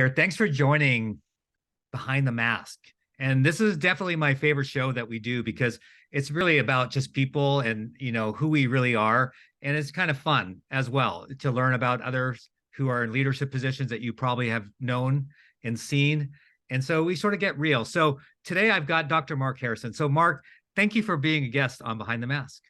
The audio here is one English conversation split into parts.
Here. Thanks for joining Behind the Mask. And this is definitely my favorite show that we do because it's really about just people and who we really are. And it's kind of fun as well to learn about others who are in leadership positions that you probably have known and seen. And so we sort of get real. So today I've got Dr. Marc Harrison. So Marc, thank you for being a guest on Behind the Mask.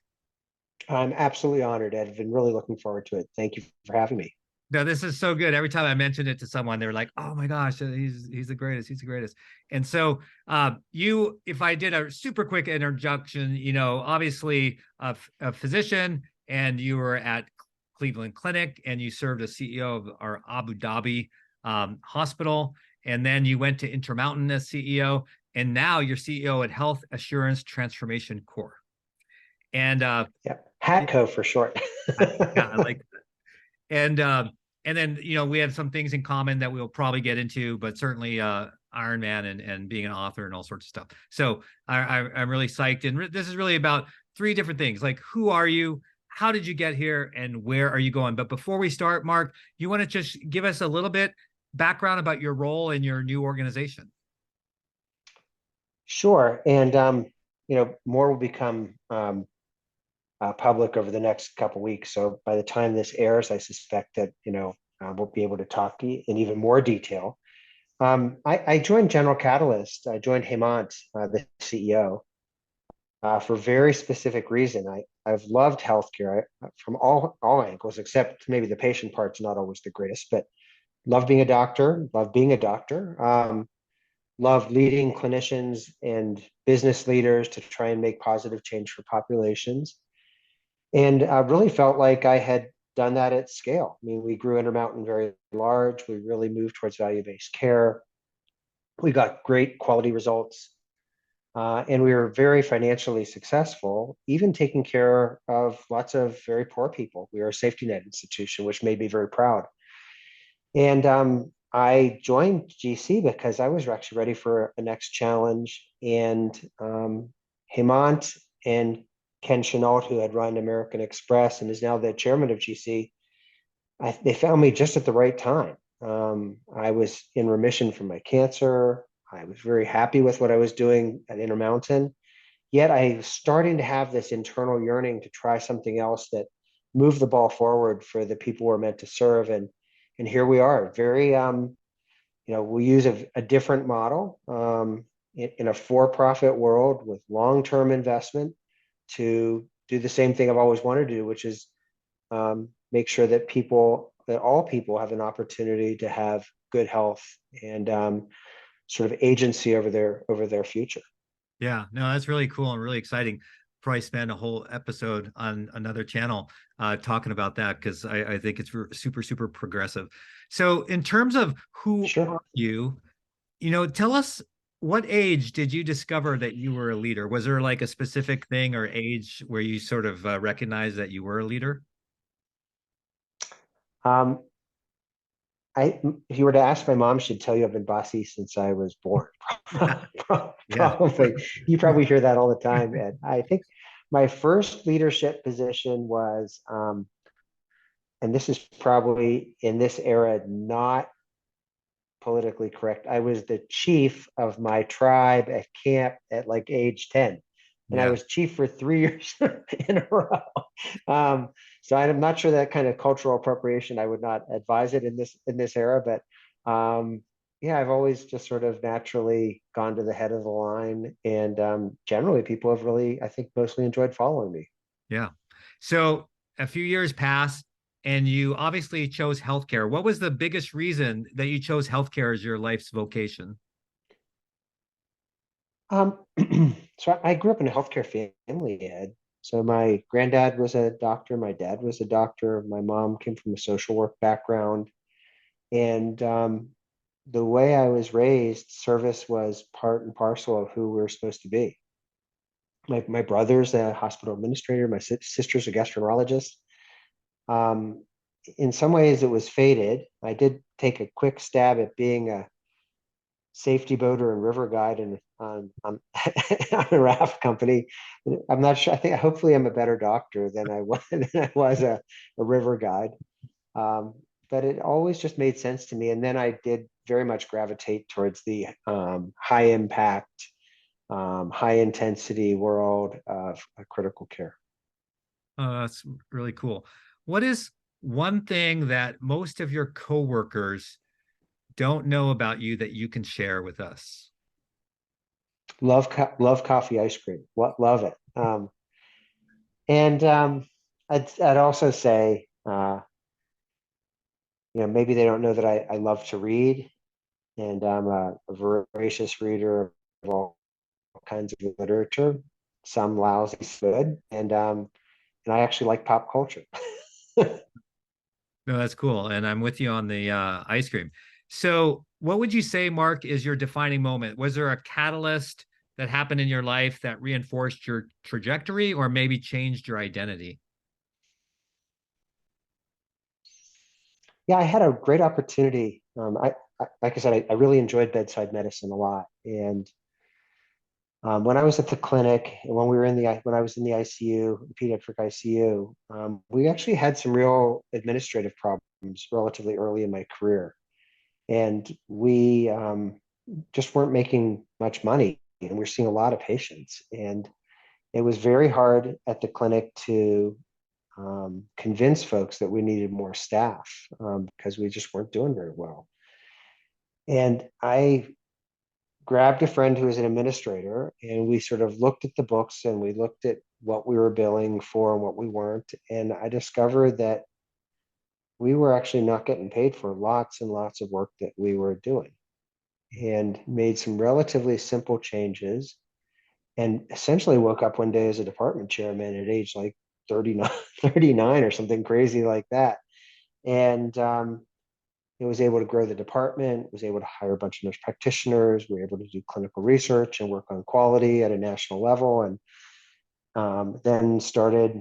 I'm absolutely honored, Ed. I've been really looking forward to it. Thank you for having me. No, this is so good. Every time I mention it to someone, they're like, "Oh my gosh, he's the greatest. He's the greatest." And so, if I did a super quick introduction, obviously a physician, and you were at Cleveland Clinic, and you served as CEO of our Abu Dhabi hospital, and then you went to Intermountain as CEO, and now you're CEO at Health Assurance Transformation Corps. And Yeah, HATCO for short. yeah, I like and then we have some things in common that we'll probably get into, but certainly Iron Man and being an author and all sorts of stuff. So I'm really psyched, and this is really about three different things, like who are you, how did you get here, and where are you going. But before we start, Marc, you want to just give us a little bit background about your role in your new organization? Sure. And, more will become public over the next couple of weeks. So by the time this airs, I suspect that, we'll be able to talk in even more detail. I joined General Catalyst. I joined Hemant, the CEO, for a very specific reason. I've loved healthcare from all angles, except maybe the patient part's not always the greatest, but love being a doctor, love being a doctor, love leading clinicians and business leaders to try and make positive change for populations. And I really felt like I had done that at scale. I mean, we grew Intermountain very large. We really moved towards value-based care. We got great quality results. And we were very financially successful, even taking care of lots of very poor people. We are a safety net institution, which made me very proud. And I joined GC because I was actually ready for a next challenge. And Hemant and Ken Chenault, who had run American Express and is now the chairman of GC, they found me just at the right time. I was in remission from my cancer. I was very happy with what I was doing at Intermountain. Yet I was starting to have this internal yearning to try something else that moved the ball forward for the people we're meant to serve. And here we are, very, we use a different model in a for-profit world with long-term investment to do the same thing I've always wanted to do, which is make sure that all people have an opportunity to have good health and sort of agency over their future. Yeah, no, that's really cool and really exciting. Probably spend a whole episode on another channel talking about that because I think it's super, super progressive. So in terms of who Sure. are you, tell us, what age did you discover that you were a leader? Was there like a specific thing or age where you sort of recognized that you were a leader? Um, if you were to ask my mom, she'd tell you I've been bossy since I was born. Yeah. Probably. You probably hear that all the time, Ed. I think my first leadership position was, and this is probably in this era, not politically correct. I was the chief of my tribe at camp at like age 10. And I Yeah. was chief for 3 years in a row. So I'm not sure that kind of cultural appropriation, I would not advise it in this era, but yeah, I've always just sort of naturally gone to the head of the line. And generally people have really, I think, mostly enjoyed following me. Yeah. So a few years passed and you obviously chose healthcare. What was the biggest reason that you chose healthcare as your life's vocation? Um, so I grew up in a healthcare family, Ed. So my granddad was a doctor, my dad was a doctor, my mom came from a social work background. And the way I was raised, service was part and parcel of who we were supposed to be. My brother's a hospital administrator, my sister's a gastroenterologist. Um, in some ways, it was fated. I did take a quick stab at being a safety boater and river guide and on a raft company. I'm not sure. I think hopefully I'm a better doctor than I was a river guide. Um, but it always just made sense to me. And then I did very much gravitate towards the high impact, high intensity world of critical care. That's really cool. What is one thing that most of your coworkers don't know about you that you can share with us? Love coffee ice cream. What love it. And I'd also say, maybe they don't know that I love to read, and I'm a voracious reader of all kinds of literature, some lousy, good, and I actually like pop culture. No, that's cool. And I'm with you on the ice cream. So, what would you say, Mark, is your defining moment? Was there a catalyst that happened in your life that reinforced your trajectory or maybe changed your identity? Yeah, I had a great opportunity. Like I said, I really enjoyed bedside medicine a lot, and when I was at the clinic, and when I was in the ICU, pediatric ICU, we actually had some real administrative problems relatively early in my career, and we just weren't making much money, and we're seeing a lot of patients, and it was very hard at the clinic to convince folks that we needed more staff because we just weren't doing very well. And I grabbed a friend who was an administrator, and we sort of looked at the books and we looked at what we were billing for and what we weren't. And I discovered that we were actually not getting paid for lots and lots of work that we were doing, and made some relatively simple changes, and essentially woke up one day as a department chairman at age like 39, 39 or something crazy like that. And it was able to grow the department, was able to hire a bunch of nurse practitioners. We were able to do clinical research and work on quality at a national level. And then started,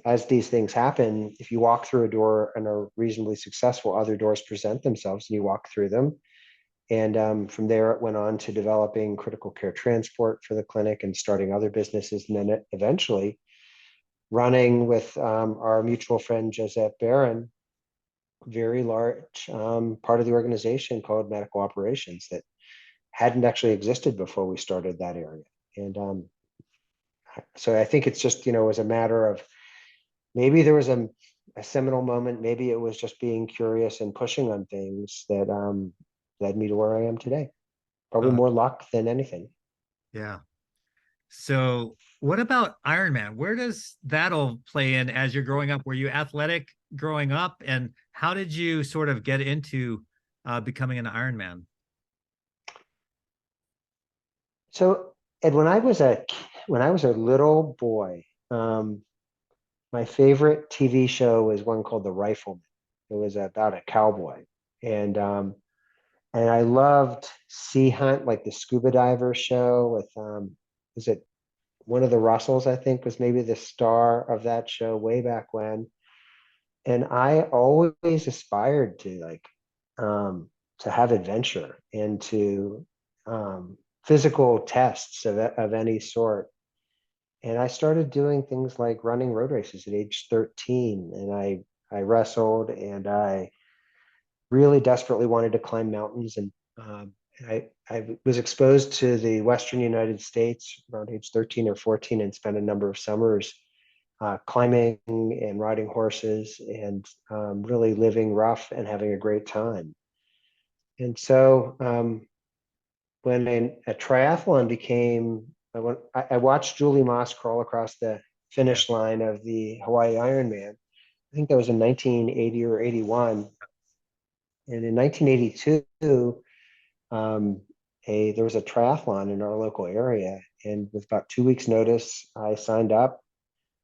as these things happen, if you walk through a door and are reasonably successful, other doors present themselves and you walk through them. And from there, it went on to developing critical care transport for the clinic and starting other businesses. And then eventually running with our mutual friend, Josette Barron, very large part of the organization called medical operations that hadn't actually existed before we started that area. And so I think it's just, it was a matter of maybe there was a seminal moment. Maybe it was just being curious and pushing on things that led me to where I am today. Probably Uh, more luck than anything. yeah. So, what about Ironman? Where does that all play in as you're growing up? Were you athletic growing up, and how did you sort of get into becoming an Ironman? So, Ed, when I was a little boy, um, my favorite TV show was one called The Rifleman. It was about a cowboy, and I loved Sea Hunt, like the scuba diver show with was it one of the Russells? I think was maybe the star of that show way back when. And I always aspired to have adventure and to physical tests of any sort. And I started doing things like running road races at age 13. And I wrestled, and I really desperately wanted to climb mountains. And I was exposed to the Western United States around age 13 or 14 and spent a number of summers climbing and riding horses and really living rough and having a great time. And so when a triathlon became, I watched Julie Moss crawl across the Yeah. finish line of the Hawaii Ironman. I think that was in 1980 or 81. And in 1982, um, there was a triathlon in our local area. And with about 2 weeks' notice, I signed up,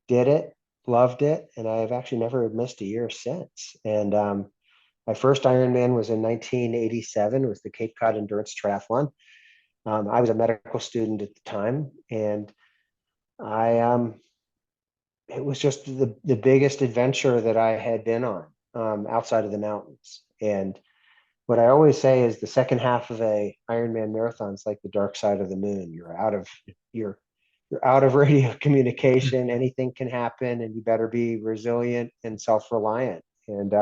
did it, loved it, and I've actually never missed a year since. And my first Ironman was in 1987. It was the Cape Cod Endurance Triathlon. I was a medical student at the time, and I it was just the biggest adventure that I had been on outside of the mountains. And what I always say is the second half of a Ironman marathon is like the dark side of the moon. You're you're out of radio communication. Anything can happen, and you better be resilient and self-reliant. And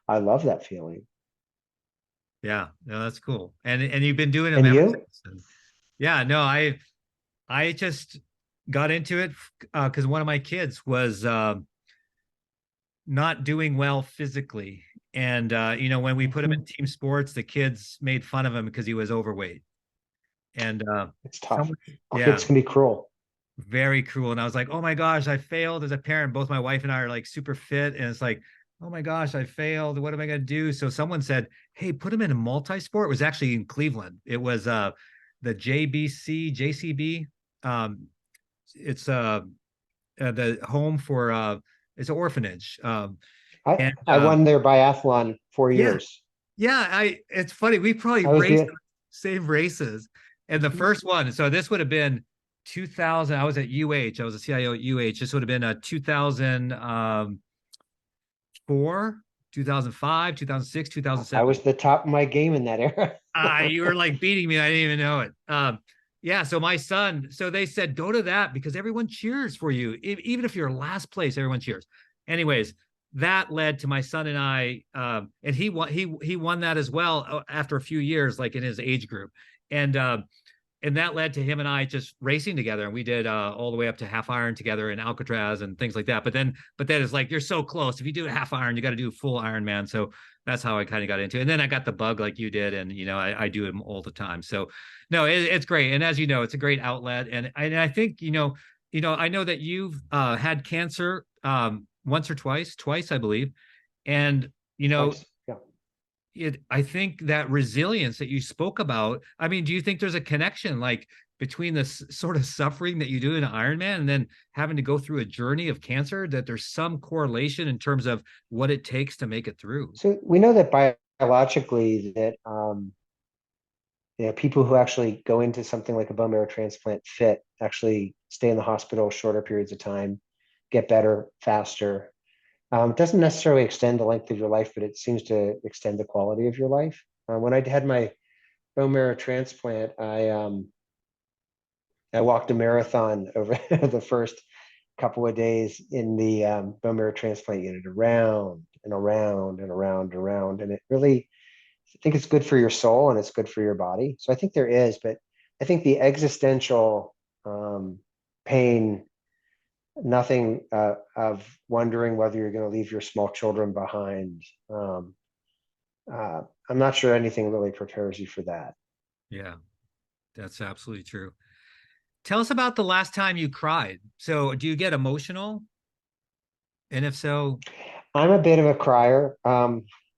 I love that feeling. Yeah, no, that's cool. And you've been doing them And ever you? since. And yeah, no, I just got into it because one of my kids was not doing well physically. And when we put him in Mhm. team sports, the kids made fun of him because he was overweight. And It's tough. someone, yeah, It's gonna be cruel. very cruel. And I was like, oh my gosh, I failed as a parent. Both my wife and I are like super fit. And it's like, oh my gosh, I failed. What am I going to do? So someone said, hey, put him in a multi-sport. It was actually in Cleveland. It was the JCB. Um, it's the home for it's an orphanage. I And I won their biathlon 4 years. yeah, I it's funny. We probably I was raced the the same races. And the first one, so this would have been 2000. I was at UH. I was a CIO at UH. This would have been a 2004, 2005, 2006, I 2007. was the top of my game in that era. You were like beating me. I didn't even know it. Yeah. So my son, so they said, go to that because everyone cheers for you. Even if you're last place, everyone cheers. Anyways, that led to my son and I, and he won that as well after a few years, like in his age group. And and that led to him and I just racing together. And we did all the way up to half iron together in Alcatraz and things like that. But then it's like you're so close. If you do a half iron, you got to do full Ironman. So that's how I kind of got into it. And then I got the bug like you did, and I do them all the time. So no, it's great. And as you know, it's a great outlet. And I think I know that you've had cancer once or twice, I believe. And Twice. Yeah. I think that resilience that you spoke about, I mean, do you think there's a connection like between this sort of suffering that you do in Ironman and then having to go through a journey of cancer, that there's some correlation in terms of what it takes to make it through? So we know that biologically that people who actually go into something like a bone marrow transplant fit actually stay in the hospital shorter periods of time, get better faster. It doesn't necessarily extend the length of your life, but it seems to extend the quality of your life. When I had my bone marrow transplant, I walked a marathon over the first couple of days in the bone marrow transplant unit, around and around and around and around, and it really, I think it's good for your soul and it's good for your body. So I think there is, but I think the existential pain, nothing of wondering whether you're going to leave your small children behind. Um, I'm not sure anything really prepares you for that. Yeah, that's absolutely true. Tell us about the last time you cried. So, do you get emotional? And if so, I'm a bit of a crier.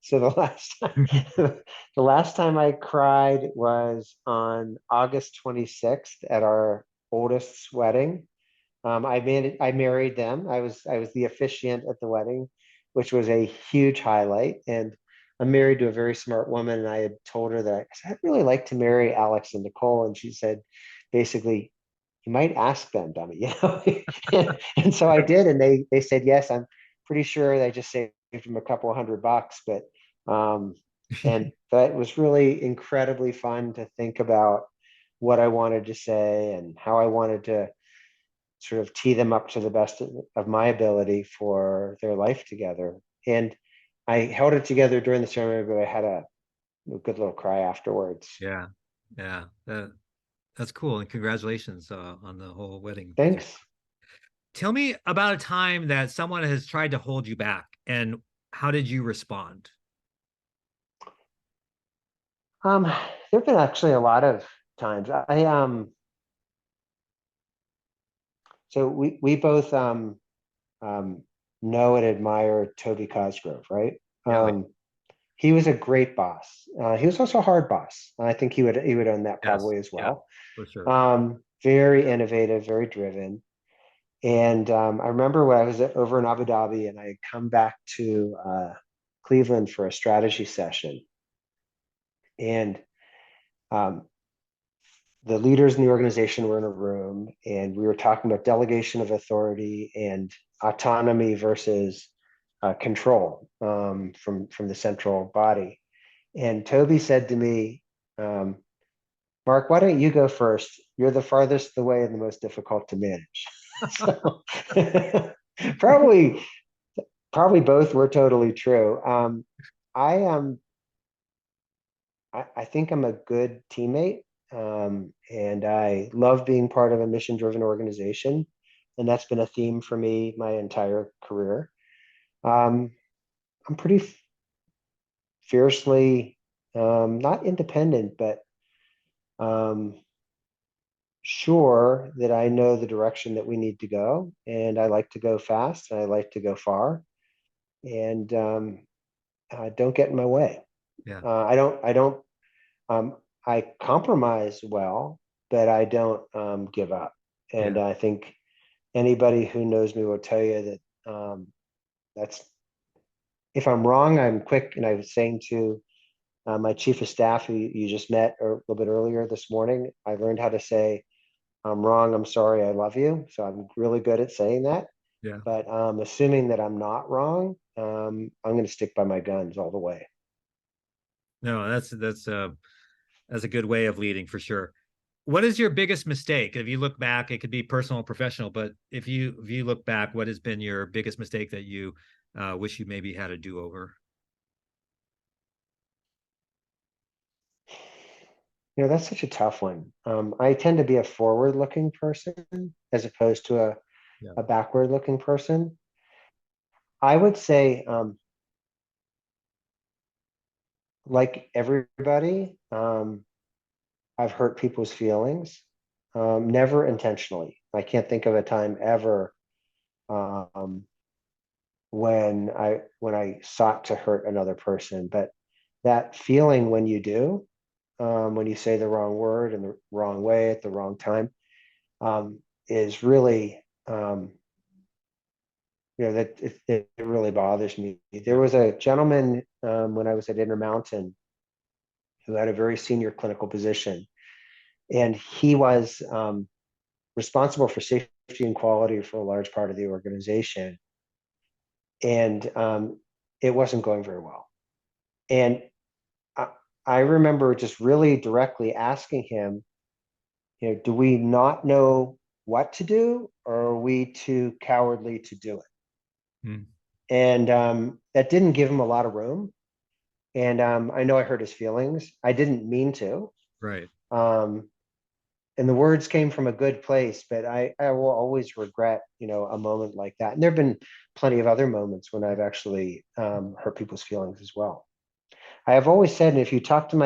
So the last time, the last time I cried was on August 26th at our oldest's wedding. I married them. I was the officiant at the wedding, which was a huge highlight. And I'm married to a very smart woman, and I had told her that I'd really like to marry Alex and Nicole, and she said, basically, you might ask them, dummy. And so I did, and they said yes. I'm pretty sure they just saved them a couple of $100, but um, and that was really incredibly fun to think about what I wanted to say and how I wanted to sort of tee them up to the best of my ability for their life together. And I held it together during the ceremony, but I had a good little cry afterwards. yeah, yeah, that's cool. And congratulations on the whole wedding. Thanks. Tell me about a time that someone has tried to hold you back and how did you respond? There have been actually a lot of times. So we both um, know and admire Toby Cosgrove, right? Yeah, He was a great boss. He was also a hard boss. I think he would own that yes, probably as yeah, well. for sure. Very innovative, very driven. And I remember when I was over in Abu Dhabi and I had come back to Cleveland for a strategy session. And um, the leaders in the organization were in a room and we were talking about delegation of authority and autonomy versus control from the central body. And Toby said to me, Mark, why don't you go first? You're the farthest away and the most difficult to manage. So probably probably both were totally true. I I think I'm a good teammate, and I love being part of a mission-driven organization, and that's been a theme for me my entire career. Um, I'm pretty fiercely, not independent, but um, sure that I know the direction that we need to go, and I like to go fast, and I like to go far, and don't get in my way. Yeah. I don't, um, I compromise well, but I don't give up. And Yeah. I think anybody who knows me will tell you that that's if I'm wrong, I'm quick. And I was saying to my chief of staff, who you just met a little bit earlier this morning, I learned how to say, I'm wrong, I'm sorry, I love you. So I'm really good at saying that. Yeah. But assuming that I'm not wrong, I'm going to stick by my guns all the way. No, that's a good way of leading for sure. What is your biggest mistake? If you look back, it could be personal or professional, but if you look back, what has been your biggest mistake that you wish you maybe had a do over? That's such a tough one. I tend to be a forward-looking person as opposed to Yeah. a backward-looking person. I would say, like everybody, I've hurt people's feelings, never intentionally. I can't think of a time ever um, when I sought to hurt another person. But that feeling when you do, when you say the wrong word in the wrong way at the wrong time, is really that it really bothers me. There Yeah. was a gentleman when I was at Intermountain who had a very senior clinical position, and he was responsible for safety and quality for a large part of the organization, and it wasn't going very well. And I, I remember just really directly asking him, do we not know what to do, or are we too cowardly to do it? Mm, And that didn't give him a lot of room. And I know I hurt his feelings. I didn't mean to. right. Um, and the words came from a good place, but I will always regret, a moment like that. And there have been plenty of other moments when I've actually hurt people's feelings as well. I have always said, and if you talk to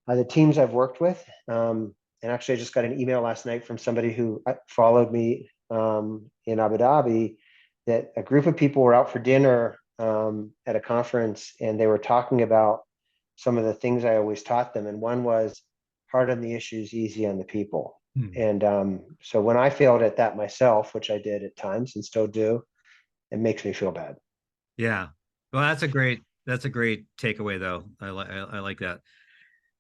the teams I've worked with, and actually I just got an email last night from somebody who followed me in Abu Dhabi, that a group of people were out for dinner at a conference, and they were talking about some of the things I always taught them. And one was hard on the issues, easy on the people. Mm, And so when I failed at that myself, which I did at times and still do, it makes me feel bad. yeah. Well, that's a great takeaway though. I like that.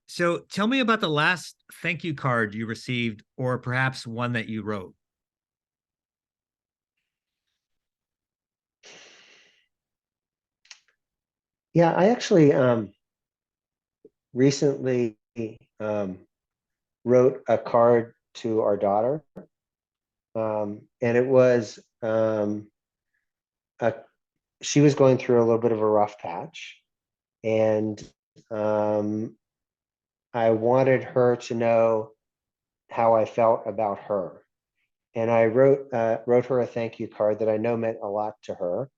So tell me about the last thank you card you received, or perhaps one that you wrote. Yeah, I actually recently um, wrote a card to our daughter, and it was a, she was going through a little bit of a rough patch, and um, I wanted her to know how I felt about her. And I wrote her a thank you card that I know meant a lot to her,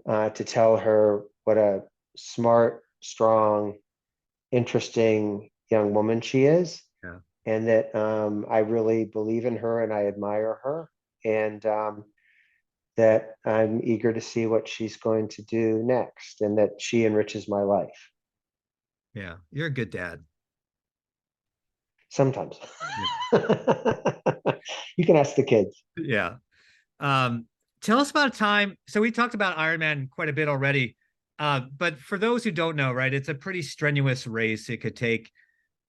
to tell her what a smart, strong, interesting young woman she is, Yeah. and that I really believe in her and I admire her, and that I'm eager to see what she's going to do next, and that she enriches my life. Yeah. You're a good dad. Sometimes. Yeah. You can ask the kids. Yeah. Um, Tell us about a time. So we talked about Ironman quite a bit already. But for those who don't know, right, it's a pretty strenuous race. It could take,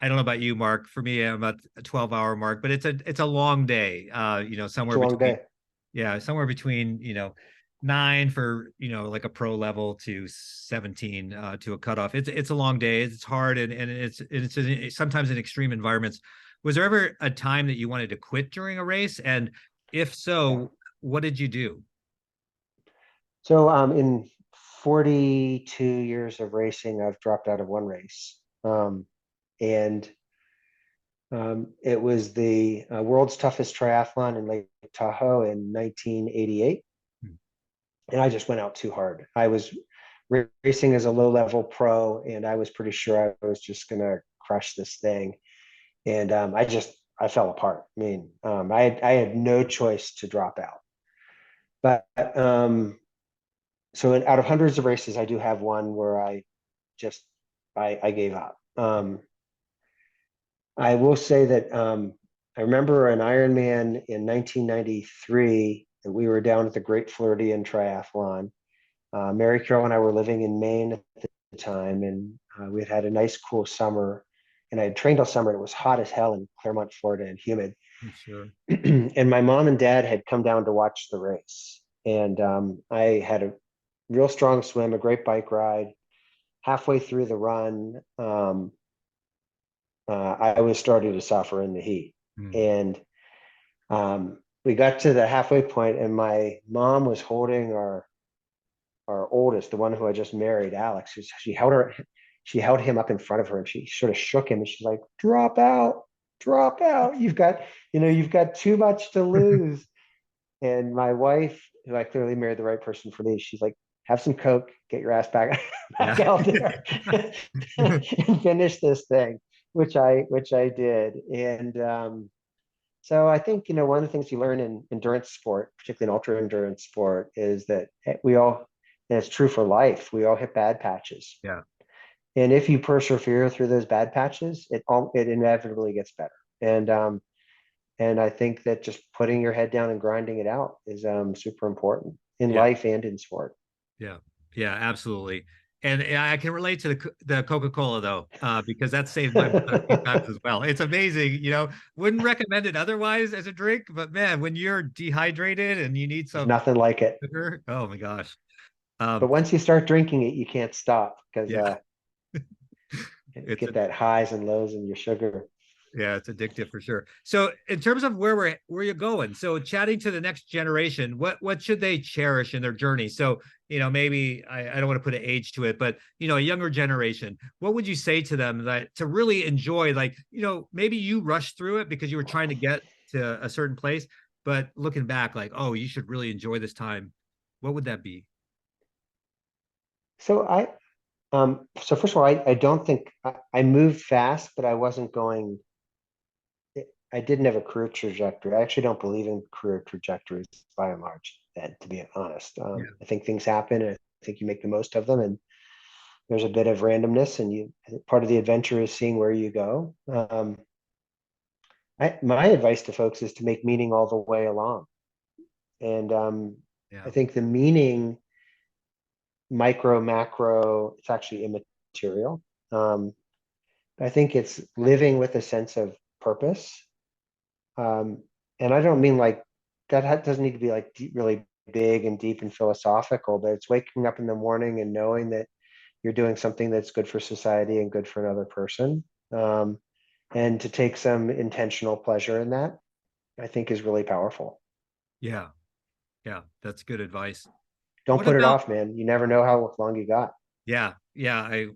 I don't know about you, Mark. For me, I'm at a 12-hour mark, but it's a long day. It's Somewhere a long between, day. yeah, somewhere between, 9 for, like a pro level to 17 to a cutoff. It's a long day. It's hard, and sometimes in extreme environments. Was there ever a time that you wanted to quit during a race? And if Yeah. so, what did you do? So in 42 years of racing, I've dropped out of one race. And it was the world's toughest triathlon in Lake Tahoe in 1988. Hmm. And I just went out too hard. I was racing as a low level pro, and I was pretty sure I was just going to crush this thing. And I fell apart. I mean, I had no choice to drop out. But so out of hundreds of races, I do have one where just I gave up. I will say that I remember an Ironman in 1993 that we were down at the Great Floridian Triathlon. Mary Carol and I were living in Maine at the time, and we had a nice, cool summer. And I had trained all summer. It was hot as hell in Claremont, Florida, and humid. I'm sure. And my mom and dad had come down to watch the race. And I had a real strong swim, a great bike ride. Halfway through the run, I was starting to suffer in the heat. Hmm. And we got to the halfway point, and my mom was holding our oldest, the one who I just married, Alex. She held him up in front of her, and she sort of shook him, and she's like, "Drop out, drop out. You've got too much to lose." And my wife, who I clearly married the right person for me, she's like, "Have some Coke, get your ass back back Yeah. out there, and finish this thing," which I did. And so I think, one of the things you learn in endurance sport, particularly in ultra endurance sport, is that and it's true for life, we all hit bad patches. Yeah. And if you persevere through those bad patches, it inevitably gets better. And I think that just putting your head down and grinding it out is super important in Yeah. life and in sport. Yeah. Yeah, absolutely. And I can relate to the Coca-Cola though, because that saved my butt a few times as well. It's amazing, wouldn't recommend it otherwise as a drink, but man, when you're dehydrated and you need There's some nothing like it. sugar, oh my gosh. But Um, once you start drinking it, you can't stop because yeah, it's get that highs and lows in your sugar. Yeah, it's addictive for sure. So, in terms of where you're going, so chatting to the next generation, what should they cherish in their journey? So, maybe I don't want to put an age to it, but a younger generation, what would you say to them that to really enjoy? Like, maybe you rushed through it because you were trying to get to a certain place, but looking back, like, oh, you should really enjoy this time. What would that be? So so first of all, I don't think I moved fast, but I wasn't going. I didn't have a career trajectory. I actually don't believe in career trajectories by and large, Ed, to be honest. Yeah, I think things happen, and I think you make the most of them. And there's a bit of randomness, and part of the adventure is seeing where you go. My advice to folks is to make meaning all the way along. And I yeah, think the meaning, micro, macro, it's actually immaterial. I think it's living with a sense of purpose. And I don't mean like doesn't need to be like really big and deep and philosophical, but it's waking up in the morning and knowing that you're doing something that's good for society and good for another person. Um, and to take some intentional pleasure in that, I think is really powerful. yeah, yeah. That's good advice. Don't What put it about? off, man. You never know how long you got. Yeah, yeah.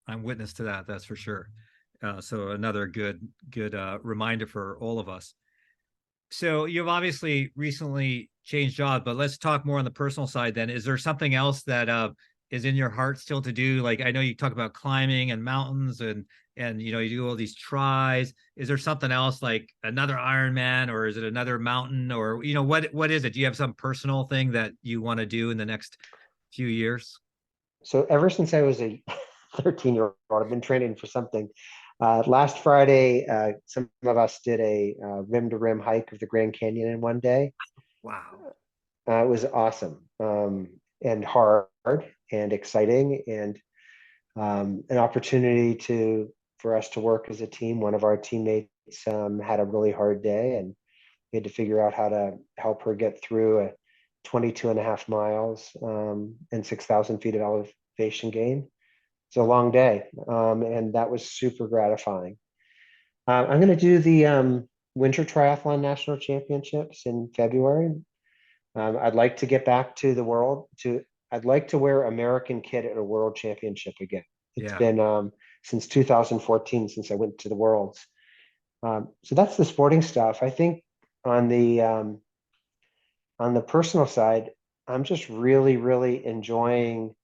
I'm witness to that. That's for sure. So another good reminder for all of us. So you've obviously recently changed jobs, but let's talk more on the personal side then. Is there something else that is in your heart still to do? Like I know you talk about climbing and mountains and you do all these tries. Is there something else like another Ironman or is it another mountain or what is it? Do you have some personal thing that you want to do in the next few years? So ever since I was a 13-year-old, I've been training for something. Last Friday, some of us did a rim to rim hike of the Grand Canyon in one day. Wow. It was awesome, and hard and exciting, and an opportunity for us to work as a team. One of our teammates had a really hard day, and we had to figure out how to help her get through a 22 and a half miles and 6,000 feet of elevation gain. It's a long day, and that was super gratifying. I'm going to do the Winter Triathlon National Championships in February. I'd like to get back to the world I'd like to wear American kit at a world championship again. It's Yeah. been since 2014 since I went to the Worlds. So that's the sporting stuff. I think on the personal side, I'm just really, really enjoying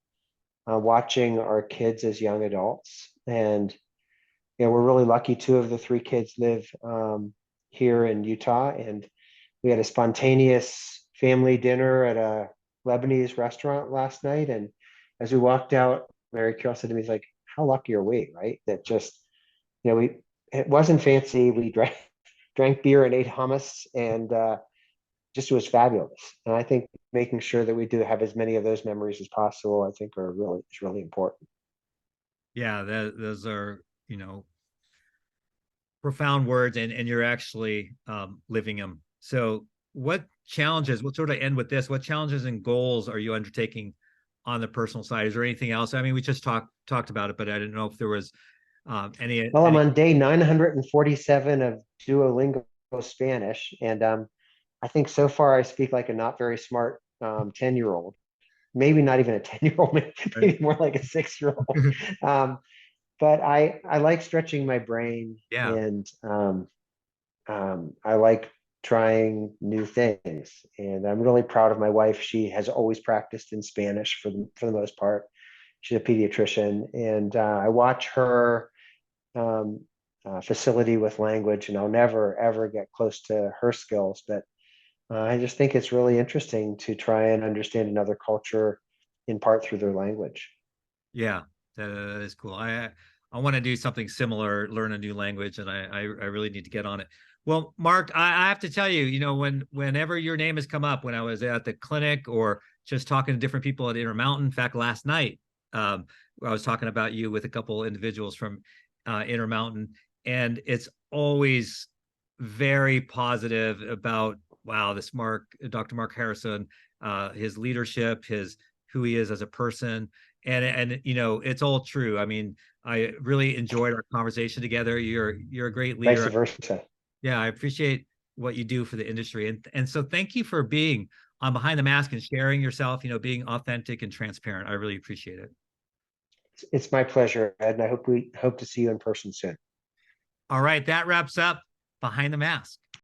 watching our kids as young adults. And we're really lucky. Two of the three kids live here in Utah, and we had a spontaneous family dinner at a Lebanese restaurant last night. And as we walked out, Mary Carol said to me, "He's like, how lucky are we, right? That just, we it wasn't fancy. We drank beer and ate hummus, and just was fabulous. And I think making sure that we do have as many of those memories as possible, I think is really important." Yeah, those are, profound words, and you're actually living them. So what challenges, we'll sort of end with this, what challenges and goals are you undertaking on the personal side? Is there anything else? I mean, we just talked about it, but I didn't know if there was Well, I'm any. on day 947 of Duolingo Spanish, and I think so far I speak like a not very smart 10-year-old, maybe not even a 10-year-old, maybe more like a 6-year-old. Um, but I like stretching my brain, Yeah. and I like trying new things. And I'm really proud of my wife. She has always practiced in Spanish for the most part. She's a pediatrician, and I watch her um, facility with language, and I'll never ever get close to her skills. But I just think it's really interesting to try and understand another culture in part through their language. Yeah, that is cool. I want to do something similar, learn a new language, and I really need to get on it. Well, Marc, I have to tell you, whenever your name has come up, when I was at the clinic or just talking to different people at Intermountain. In fact, last night, um, I was talking about you with a couple individuals from Intermountain, and it's always very positive about, wow, this Dr. Marc Harrison, his leadership, his who he is as a person, and it's all true. I mean, I really enjoyed our conversation together. You're a great Vice leader. versa. Yeah, I appreciate what you do for the industry, and so thank you for being on Behind the Mask and sharing yourself, being authentic and transparent. I really appreciate it. It's my pleasure, Ed, and I hope we hope to see you in person soon. All right, that wraps up Behind the Mask.